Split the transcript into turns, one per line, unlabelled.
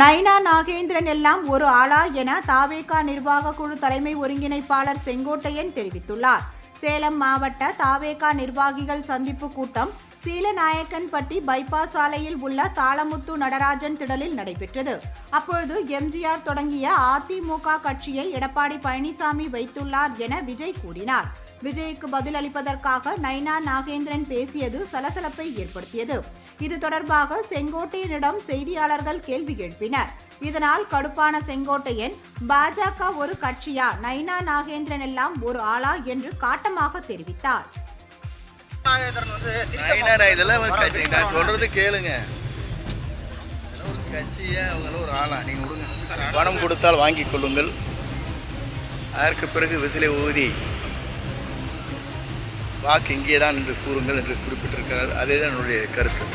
நைனா நாகேந்திரன் எல்லாம் ஒரு ஆளா என தாவேகா நிர்வாக குழு தலைமை ஒருங்கிணைப்பாளர் செங்கோட்டையன் தெரிவித்துள்ளார். சேலம் மாவட்ட தாவேகா நிர்வாகிகள் சந்திப்பு கூட்டம் சீலநாயக்கன்பட்டி பைபாஸ் சாலையில் உள்ள தாளமுத்து நடராஜன் திடலில் நடைபெற்றது. அப்பொழுது எம்ஜிஆர் தொடங்கிய அதிமுக கட்சியை எடப்பாடி பழனிசாமி வைத்துள்ளார் என விஜய் கூறினார். விஜய்க்கு பதில் அளிப்பதற்காக நைனா நாகேந்திரன் பேசியது சலசலப்பை ஏற்படுத்தியது. இது தொடர்பாக செங்கோட்டையனிடம் செய்தியாளர்கள் கேள்வி எழுப்பினர். இதனால் கடுப்பான செங்கோட்டையன், பாஜக ஒரு கட்சியா, நைனா நாகேந்திரன் எல்லாம் ஒரு ஆளா என்று காட்டமாக தெரிவித்தார்.
சொல்றது கேளுங்க, ஒரு கட்சியா அவங்கள ஒரு ஆளா நீங்க விடுங்க. பணம் கொடுத்தால் வாங்கிக் கொள்ளுங்கள், அதற்கு பிறகு விசிலை ஊதி வாக்கு இங்கே தான் என்று கூறுங்கள் என்று குறிப்பிட்டிருக்கிறார். அதே தான் என்னுடைய கருத்து.